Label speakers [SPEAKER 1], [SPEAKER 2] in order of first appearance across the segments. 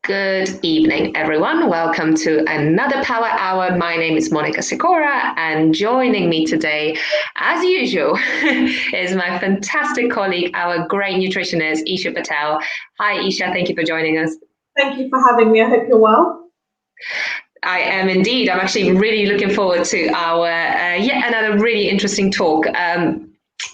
[SPEAKER 1] Good evening, everyone. Welcome to another Power Hour. My name is Monika and joining me today, as usual, is my fantastic colleague, our great nutritionist, Isha Patel. Hi, Isha. Thank you for joining us.
[SPEAKER 2] Thank you for having me. I hope you're well.
[SPEAKER 1] I am indeed. I'm actually really looking forward to our yet another really interesting talk.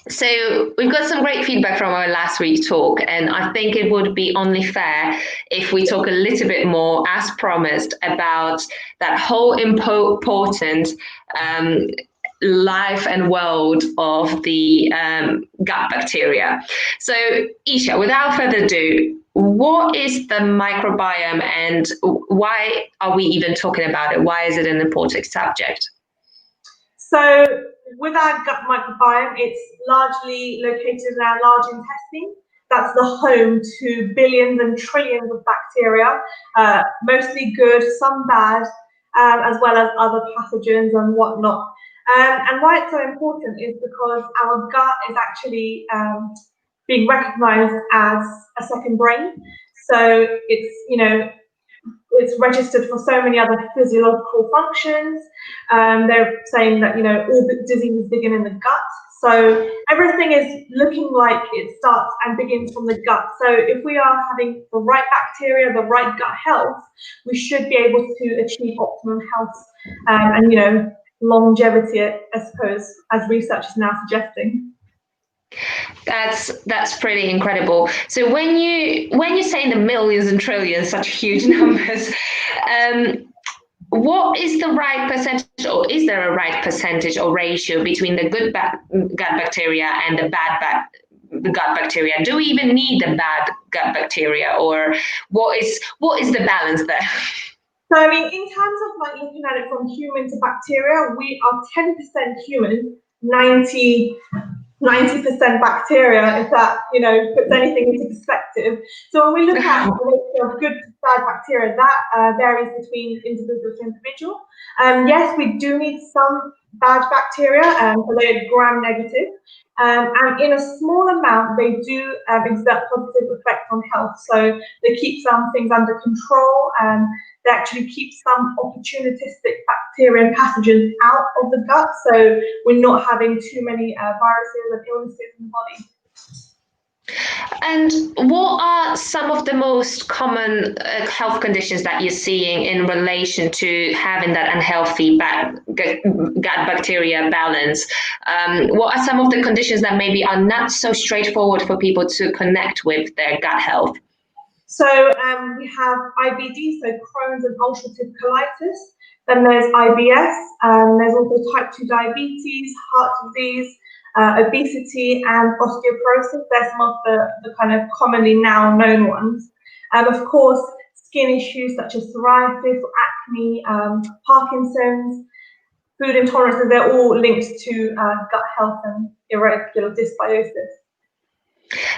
[SPEAKER 1] So we've got some great feedback from our last week's talk, and I think it would be only fair if we talk a little bit more, as promised, about that whole important life and world of the gut bacteria. So, Isha, without further ado, what is the microbiome and why are we even talking about it? Why is it an important subject?
[SPEAKER 2] So with our gut microbiome, it's largely located in our large intestine. That's the home to billions and trillions of bacteria, mostly good, some bad, as well as other pathogens and whatnot. And why it's so important is because our gut is actually being recognized as a second brain. So it's registered for so many other physiological functions. They're saying that, all the diseases begin in the gut. So everything is looking like it starts and begins from the gut. So if we are having the right bacteria, the right gut health, we should be able to achieve optimum health and longevity, I suppose, as research is now suggesting.
[SPEAKER 1] That's pretty incredible. So when you say in the millions and trillions, such huge numbers, what is the right percentage, or is there a right percentage or ratio between the good gut bacteria and the bad gut bacteria? Do we even need the bad gut bacteria, or what is the balance there?
[SPEAKER 2] So, I mean, in terms of like looking at it from human to bacteria, we are 10% human, 90% bacteria, if that, puts anything into perspective. So when we look at the ratio of good to bad bacteria, that varies between individual to individual. Yes, we do need some bad bacteria, so they're gram-negative. And in a small amount, they do exert positive effects on health. So they keep some things under control, and they actually keep some opportunistic bacteria and pathogens out of the gut, so we're not having too many viruses and illnesses in the body.
[SPEAKER 1] And what are some of the most common health conditions that you're seeing in relation to having that unhealthy gut bacteria balance? What are some of the conditions that maybe are not so straightforward for people to connect with their gut health?
[SPEAKER 2] So we have IBD, so Crohn's and ulcerative colitis. Then there's IBS, there's also type 2 diabetes, heart disease, obesity, and osteoporosis. They're some of the kind of commonly now known ones. And of course, skin issues such as psoriasis, acne, Parkinson's, food intolerances, they're all linked to gut health and irregular dysbiosis.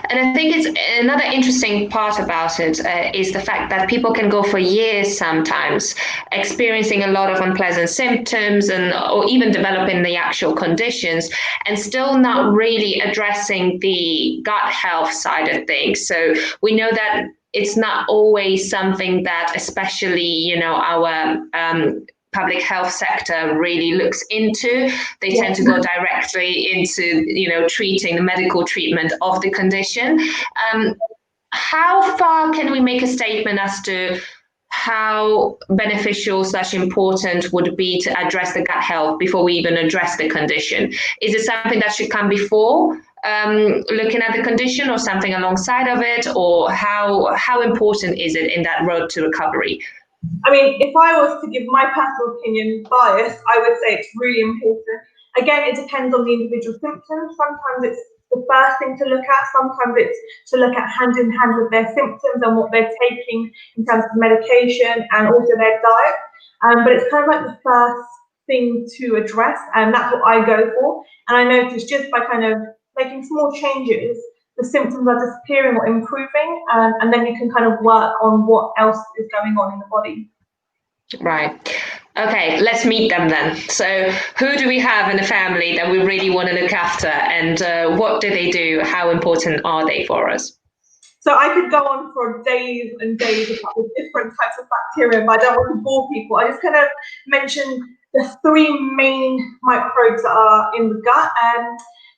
[SPEAKER 1] And I think it's another interesting part about it is the fact that people can go for years sometimes experiencing a lot of unpleasant symptoms or even developing the actual conditions and still not really addressing the gut health side of things. So we know that it's not always something that especially, our public health sector really looks into. They tend to go directly into, treating the medical treatment of the condition. How far can we make a statement as to how beneficial / important would be to address the gut health before we even address the condition? Is it something that should come before looking at the condition, or something alongside of it, or how important is it in that road to recovery?
[SPEAKER 2] I mean, if I was to give my personal opinion bias, I would say it's really important. Again, it depends on the individual symptoms. Sometimes it's the first thing to look at. Sometimes it's to look at hand in hand with their symptoms and what they're taking in terms of medication and also their diet. But it's kind of like the first thing to address, and that's what I go for. And I noticed just by kind of making small changes, the symptoms are disappearing or improving, and then you can kind of work on what else is going on in the body.
[SPEAKER 1] Right. Okay, let's meet them then. So who do we have in the family that we really want to look after, and what do they do? How important are they for us?
[SPEAKER 2] So I could go on for days and days about the different types of bacteria, but I don't want to bore people. I just kind of mentioned the three main microbes that are in the gut.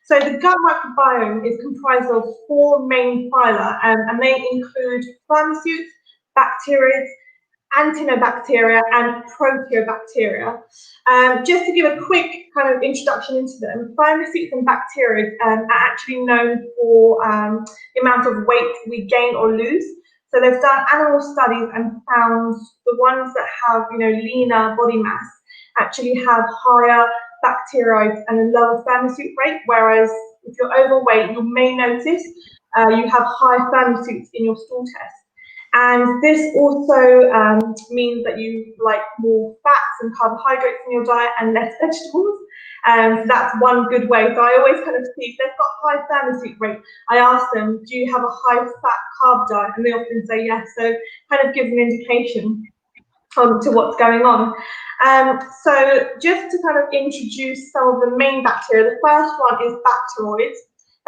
[SPEAKER 2] So the gut microbiome is comprised of four main phyla, and they include firmicutes, bacteria, Actinobacteria and Proteobacteria. Just to give a quick kind of introduction into them, firmicutes and bacteria are actually known for the amount of weight we gain or lose. So they've done animal studies and found the ones that have, leaner body mass actually have higher bacteroids and a lower firmicute rate, whereas if you're overweight, you may notice you have high firmicutes in your stool test. And this also means that you like more fats and carbohydrates in your diet and less vegetables. So that's one good way. So I always kind of see if they've got high firmicute rate, I ask them, do you have a high fat carb diet? And they often say yes. So kind of gives an indication to what's going on. So just to kind of introduce some of the main bacteria, the first one is bacteroids.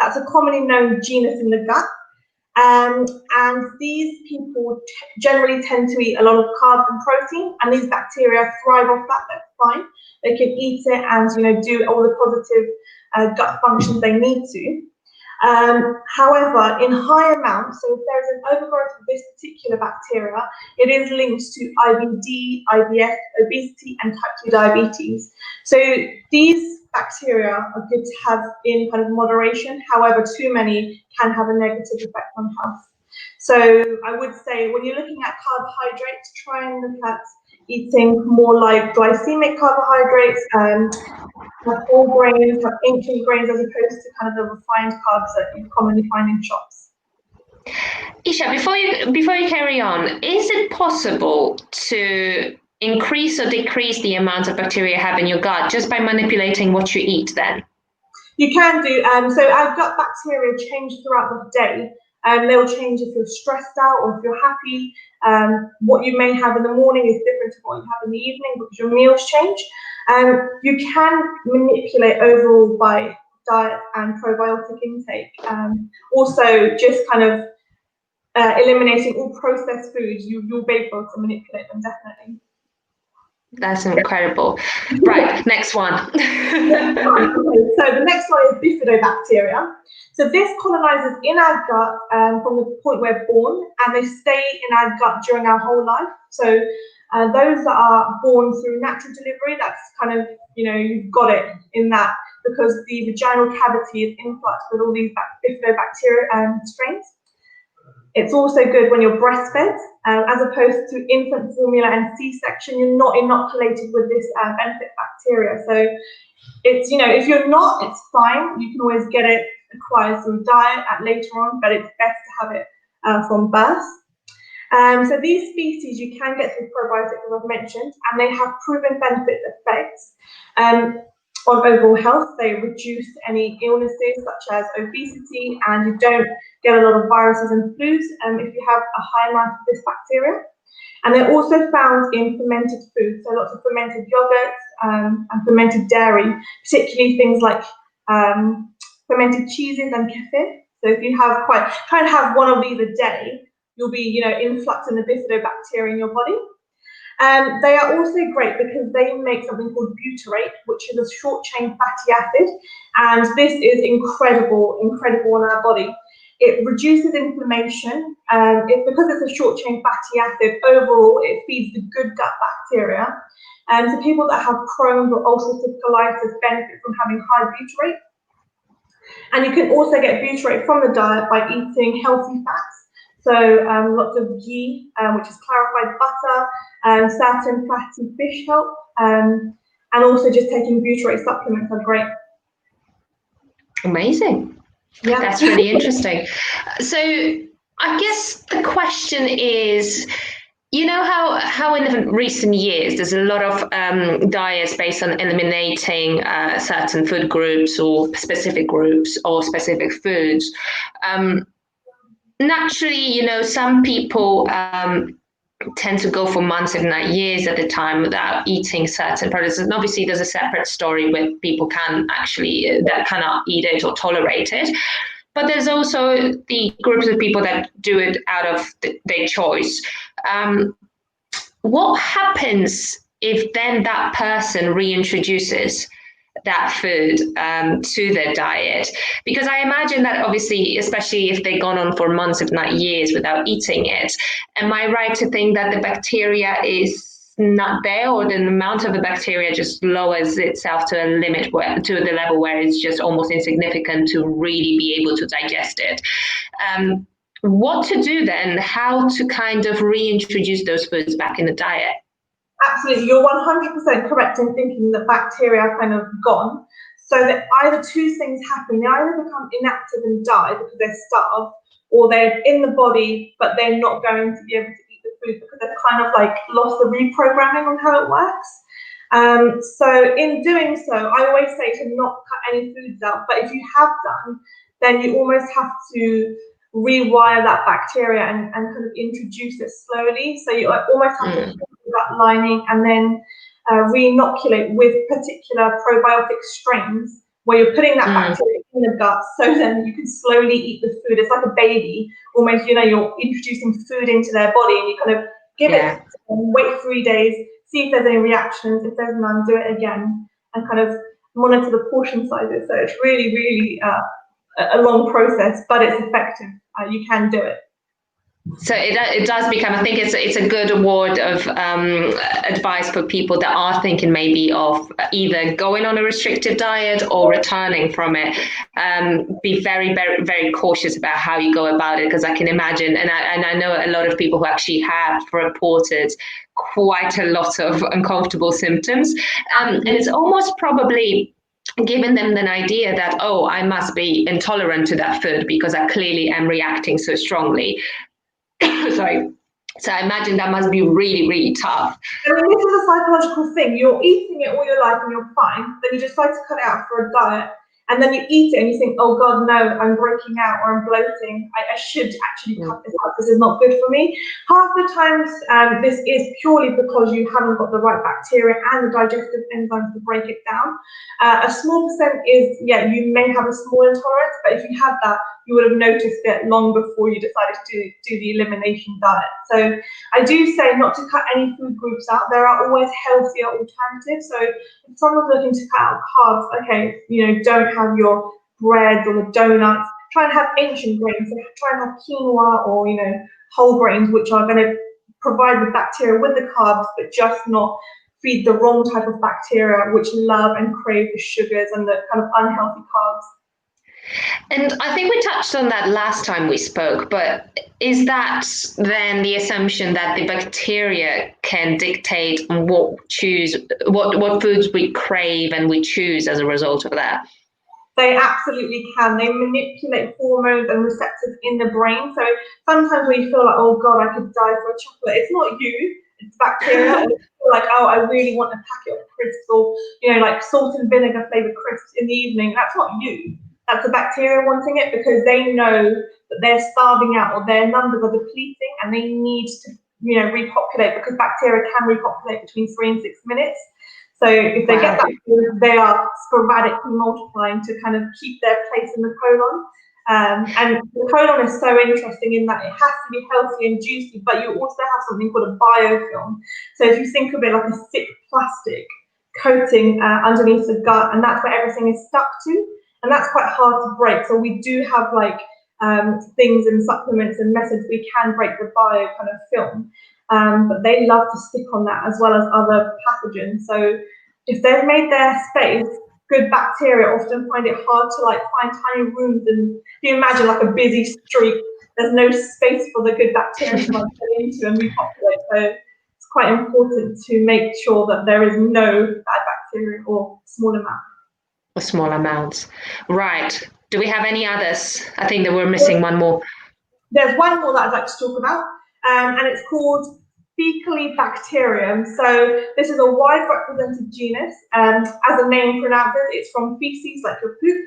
[SPEAKER 2] That's a commonly known genus in the gut. And these people generally tend to eat a lot of carbs and protein, and these bacteria thrive off that. That's fine. They can eat it and do all the positive gut functions they need to. However, in high amounts, so if there's an overgrowth of this particular bacteria, it is linked to IBD, IBS, obesity, and type 2 diabetes. So these bacteria are good to have in kind of moderation. However, too many can have a negative effect on health. So I would say when you're looking at carbohydrates, try and look at eating more like glycemic carbohydrates, have whole grains, have ancient grains, as opposed to kind of the refined carbs that you commonly find in shops.
[SPEAKER 1] Isha, before you carry on, is it possible to increase or decrease the amount of bacteria you have in your gut just by manipulating what you eat then?
[SPEAKER 2] You can do. So our gut bacteria change throughout the day. They'll change if you're stressed out or if you're happy. What you may have in the morning is different to what you have in the evening because your meals change. You can manipulate overall by diet and probiotic intake. Also, just kind of eliminating all processed foods, you'll be able to manipulate them definitely.
[SPEAKER 1] That's incredible. Right, next one.
[SPEAKER 2] Okay, so the next one is bifidobacteria. So this colonizes in our gut from the point we're born, and they stay in our gut during our whole life. So those that are born through natural delivery, that's kind of, you've got it in that because the vaginal cavity is influxed with all these bifidobacteria strains. It's also good when you're breastfed, as opposed to infant formula and C-section, you're not inoculated with this benefit bacteria. So it's, if you're not, it's fine. You can always get it acquired through diet later on, but it's best to have it from birth. So these species you can get through probiotics, as I've mentioned, and they have proven benefit effects on overall health. They reduce any illnesses such as obesity, and you don't get a lot of viruses and flus if you have a high amount of this bacteria. And they're also found in fermented foods, so lots of fermented yogurts and fermented dairy, particularly things like fermented cheeses and kefir. So if you have try and have one of these a day, you'll be, influxing the bifidobacteria in your body. They are also great because they make something called butyrate, which is a short-chain fatty acid, and this is incredible on our body. It reduces inflammation. Because it's a short-chain fatty acid, overall it feeds the good gut bacteria. So people that have Crohn's or ulcerative colitis benefit from having high butyrate. And you can also get butyrate from the diet by eating healthy fats. So lots of ghee, which is clarified butter, certain fatty fish help, and also just taking butyrate supplements are great.
[SPEAKER 1] Amazing. Yeah. That's really interesting. So I guess the question is, how in the recent years there's a lot of diets based on eliminating certain food groups or specific groups or specific foods. Naturally, some people tend to go for months, if not years at a time without eating certain products. And obviously there's a separate story where people that cannot eat it or tolerate it. but there's also the groups of people that do it out of their choice. What happens if then that person reintroduces that food to their diet? Because I imagine that obviously, especially if they've gone on for months, if not years, without eating it, am I right to think that the bacteria is not there, or the amount of the bacteria just lowers itself to a limit to the level where it's just almost insignificant to really be able to digest it? What to do then? How to kind of reintroduce those foods back in the diet?
[SPEAKER 2] Absolutely, you're 100% correct in thinking that bacteria are kind of gone. So that either two things happen: they either become inactive and die because they're starved, or they're in the body but they're not going to be able to eat the food because they've kind of like lost the reprogramming on how it works. So in doing so, I always say to not cut any foods out, but if you have done, then you almost have to rewire that bacteria and kind of introduce it slowly. So you almost have to that lining and then re-inoculate with particular probiotic strains where you're putting that bacteria in the gut, so then you can slowly eat the food. It's like a baby, almost, you're introducing food into their body, and you kind of give it, wait 3 days, see if there's any reactions. If there's none, do it again, and kind of monitor the portion sizes. So it's really, really a long process, but it's effective. You can do it.
[SPEAKER 1] So it does become, I think it's a good word of advice for people that are thinking maybe of either going on a restrictive diet or returning from it. Be very, very, very cautious about how you go about it, because I can imagine, and I know a lot of people who actually have reported quite a lot of uncomfortable symptoms. And it's almost probably giving them an idea that, oh, I must be intolerant to that food because I clearly am reacting so strongly. Sorry. So I imagine that must be really, really tough.
[SPEAKER 2] I mean, this is a psychological thing. You're eating it all your life and you're fine. Then you decide to cut it out for a diet. And then you eat it and you think, oh God, no, I'm breaking out or I'm bloating. I should actually cut this out. This is not good for me. Half the times, this is purely because you haven't got the right bacteria and the digestive enzymes to break it down. A small percent is, you may have a small intolerance, but if you have that, you would have noticed it long before you decided to do the elimination diet. So I do say not to cut any food groups out. There are always healthier alternatives. So if someone's looking to cut out carbs, okay, don't have your breads or the donuts. Try and have ancient grains. So try and have quinoa or whole grains, which are going to provide the bacteria with the carbs, but just not feed the wrong type of bacteria, which love and crave the sugars and the kind of unhealthy carbs.
[SPEAKER 1] And I think we touched on that last time we spoke, but is that then the assumption that the bacteria can dictate what foods we crave and we choose as a result of that?
[SPEAKER 2] They absolutely can. They manipulate hormones and receptors in the brain. So sometimes we feel like, oh God, I could die for a chocolate. It's not you, it's bacteria. Or you feel like, oh, I really want a packet of crisps, or like salt and vinegar flavored crisps in the evening. That's not you. That's the bacteria wanting it, because they know that they're starving out or their numbers are depleting and they need to, repopulate, because bacteria can repopulate between 3 and 6 minutes. So if they get that food, they are sporadically multiplying to kind of keep their place in the colon. And the colon is so interesting in that it has to be healthy and juicy, but you also have something called a biofilm. So if you think of it like a thick plastic coating underneath the gut, and that's where everything is stuck to. And that's quite hard to break. So we do have things and supplements and methods we can break the bio kind of film. But they love to stick on that, as well as other pathogens. So if they've made their space, good bacteria often find it hard to find tiny rooms. And if you imagine a busy street, there's no space for the good bacteria to get into and repopulate. So it's quite important to make sure that there is no bad bacteria or small amount.
[SPEAKER 1] Small amounts. Right. Do we have any others? I think that we're missing one more.
[SPEAKER 2] There's one more that I'd like to talk about, and it's called Faecalibacterium. So this is a wide represented genus. As the name pronounces, it's from feces, like your poop.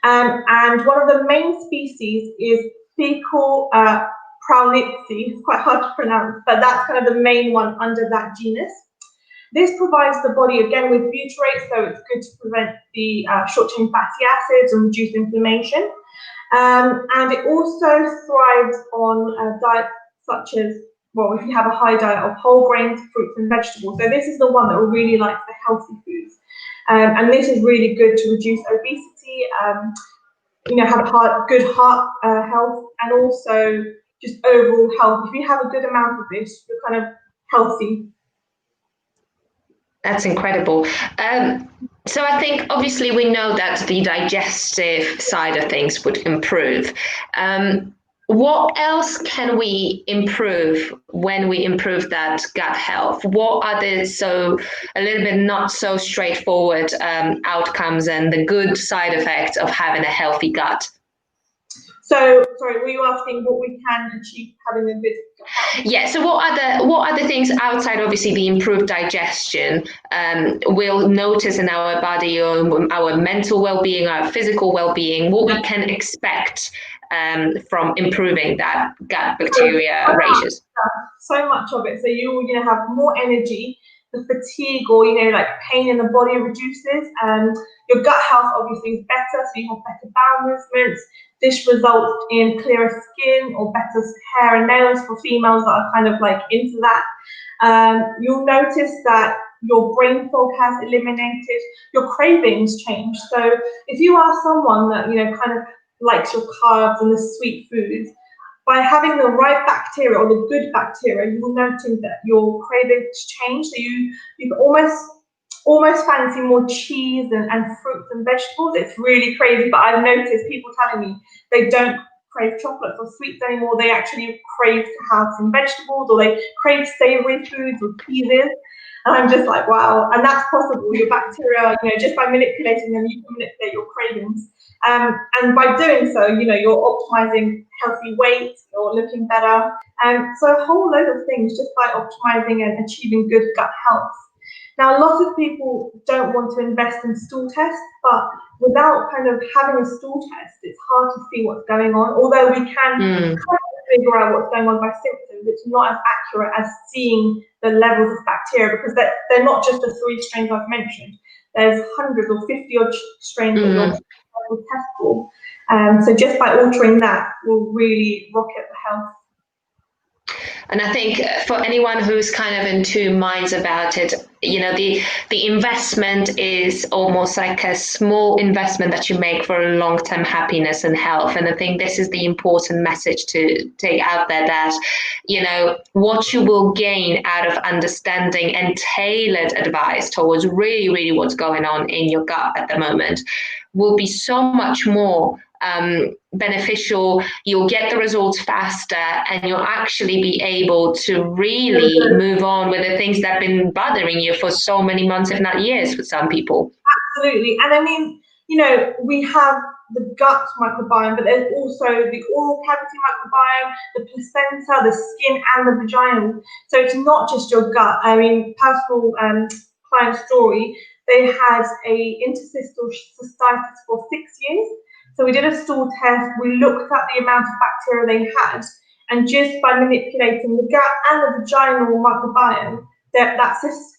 [SPEAKER 2] And one of the main species is fecal prowlitzi. It's quite hard to pronounce, but that's kind of the main one under that genus. This provides the body, again, with butyrate, so it's good to prevent the short-chain fatty acids and reduce inflammation. And it also thrives on diets such as, well, if you have a high diet of whole grains, fruits and vegetables. So this is the one that will really like the healthy foods. And this is really good to reduce obesity, have good heart health, and also just overall health. If you have a good amount of this, you're kind of healthy.
[SPEAKER 1] That's incredible. So I think obviously we know that the digestive side of things would improve. What else can we improve when we improve that gut health? What are the a little bit not so straightforward outcomes and the good side effects of having a healthy gut?
[SPEAKER 2] So, sorry, were you asking what we can achieve having a good gut health?
[SPEAKER 1] Yeah. So, what are the things outside, obviously, the improved digestion we'll notice in our body, or our mental well-being, our physical well-being? What we can expect from improving that gut bacteria ratios?
[SPEAKER 2] So much of it. So you have more energy. The fatigue, or like pain in the body, reduces. Your gut health obviously is better, so you have better bowel movements. This results in clearer skin or better hair and nails for females that are kind of like into that. You'll notice that your brain fog has eliminated, your cravings change. So if you are someone that kind of likes your carbs and the sweet foods, by having the right bacteria or the good bacteria, you will notice that your cravings change. So you can almost fancy more cheese and fruits and vegetables. It's really crazy, but I've noticed people telling me they don't crave chocolates or sweets anymore. They actually crave to have some vegetables, or they crave savory foods or cheeses. And I'm just like, wow. And that's possible. Your bacteria, just by manipulating them, you can manipulate your cravings. And by doing so, you're optimizing healthy weight, you're looking better. So a whole load of things just by optimizing and achieving good gut health. Now, a lot of people don't want to invest in stool tests, but without kind of having a stool test, it's hard to see what's going on. Although we can kind of figure out what's going on by symptoms, it's not as accurate as seeing the levels of bacteria, because they're not just the 3 strains I've mentioned. There's hundreds or 50 odd strains that you're test for. So just by altering that will really rocket the health.
[SPEAKER 1] And I think for anyone who's kind of in two minds about it, the investment is almost like a small investment that you make for long-term happiness and health. And I think this is the important message to take out there, that, what you will gain out of understanding and tailored advice towards really, really what's going on in your gut at the moment will be so much more beneficial. You'll get the results faster, and you'll actually be able to really move on with the things that have been bothering you for so many months, if not years, for some people.
[SPEAKER 2] Absolutely. And I mean, we have the gut microbiome, but there's also the oral cavity microbiome, the placenta, the skin, and the vagina. So it's not just your gut. I mean, personal client story, they had a interstitial cystitis for 6 years. So we did a stool test, we looked at the amount of bacteria they had, and just by manipulating the gut and the vaginal microbiome, that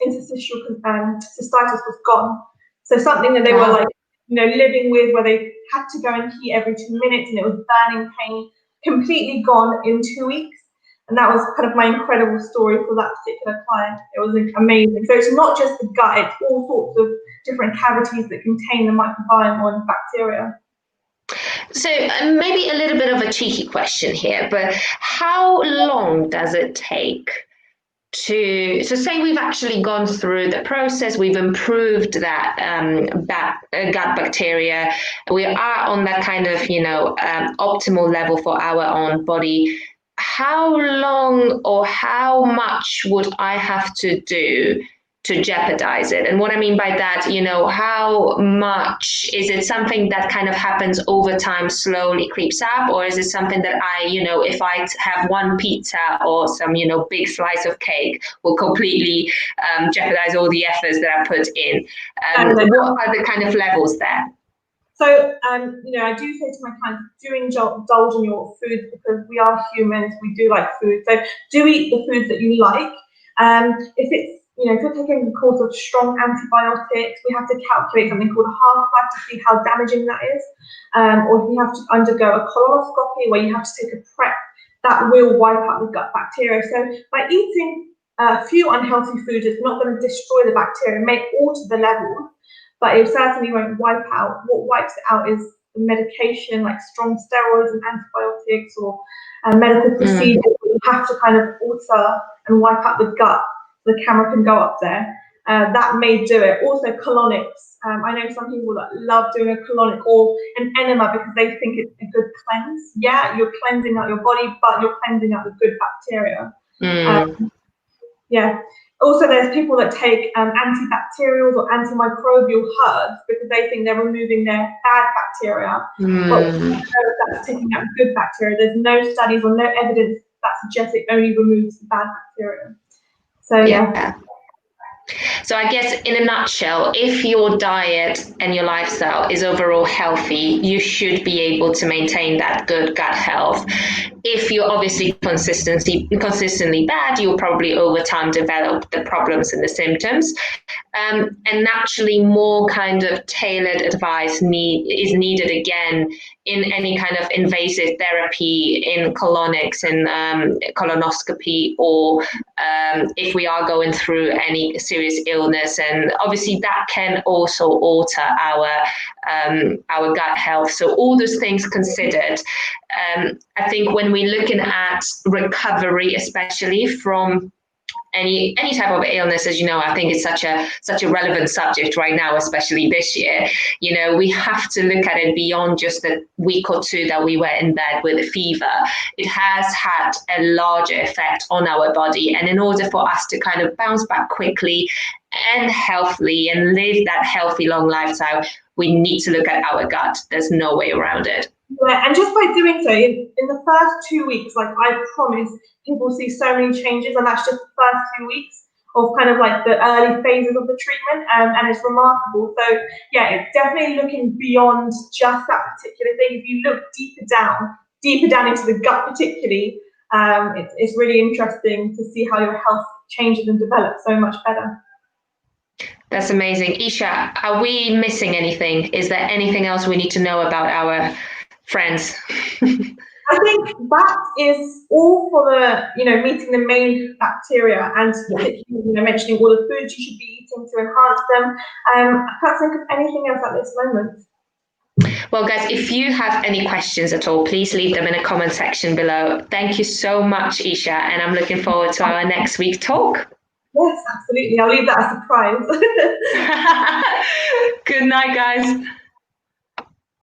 [SPEAKER 2] interstitial cystitis was gone. So something that they were like, living with, where they had to go and pee every 2 minutes and it was burning pain, completely gone in 2 weeks. And that was kind of my incredible story for that particular client. It was amazing. So it's not just the gut, it's all sorts of different cavities that contain the microbiome or the bacteria.
[SPEAKER 1] So maybe a little bit of a cheeky question here, but how long does it take so say we've actually gone through the process, we've improved that gut bacteria, we are on that kind of optimal level for our own body. How long or how much would I have to do to jeopardize it? And what I mean by that, how much is it something that kind of happens over time, slowly creeps up, or is it something that if I have one pizza or some, big slice of cake, will completely jeopardize all the efforts that I put in? What are the kind of levels there?
[SPEAKER 2] So, I do say to my clients, do indulge in your foods, because we are humans, we do like food. So do eat the foods that you like. If it's if you're taking a course of strong antibiotics, we have to calculate something called a half-life to see how damaging that is. Or if you have to undergo a colonoscopy where you have to take a prep, that will wipe out the gut bacteria. So by eating a few unhealthy foods, it's not going to destroy the bacteria, it may alter the level, but it certainly won't wipe out. What wipes it out is the medication, like strong steroids and antibiotics, or medical procedures that you have to kind of alter and wipe out the gut. The camera can go up there. That may do it. Also, colonics. I know some people that love doing a colonic or an enema because they think it's a good cleanse. Yeah, you're cleansing out your body, but you're cleansing out the good bacteria. Yeah. Also, there's people that take antibacterials or antimicrobial herbs because they think they're removing their bad bacteria. But we don't know if that's taking out good bacteria. There's no studies or no evidence that suggests it only removes the bad bacteria. So yeah.
[SPEAKER 1] So I guess in a nutshell, if your diet and your lifestyle is overall healthy, you should be able to maintain that good gut health. If you're obviously consistently bad, you'll probably over time develop the problems and the symptoms. And naturally, more kind of tailored advice is needed again in any kind of invasive therapy, in colonics and colonoscopy, or if we are going through any serious illness. And obviously that can also alter our gut health. So all those things considered, I think when we're looking at recovery, especially from any type of illness, as you know, I think it's such a relevant subject right now, especially this year. We have to look at it beyond just the week or two that we were in bed with a fever. It has had a larger effect on our body, and in order for us to kind of bounce back quickly and healthily and live that healthy long lifestyle, we need to look at our gut. There's no way around it.
[SPEAKER 2] Yeah, and just by doing so, in the first 2 weeks, like I promise, people see so many changes, and that's just the first 2 weeks of kind of like the early phases of the treatment, and it's remarkable. So yeah, it's definitely looking beyond just that particular thing. If you look deeper down into the gut particularly, it's really interesting to see how your health changes and develops so much better.
[SPEAKER 1] That's amazing. Isha, are we missing anything? Is there anything else we need to know about our friends?
[SPEAKER 2] I think that is all for the, meeting the main bacteria and particularly, mentioning all the foods you should be eating to enhance them. I can't think of anything else at this moment.
[SPEAKER 1] Well, guys, if you have any questions at all, please leave them in a comment section below. Thank you so much, Isha, and I'm looking forward to our next week talk.
[SPEAKER 2] Yes, absolutely. I'll leave that as a surprise.
[SPEAKER 1] Good night, guys.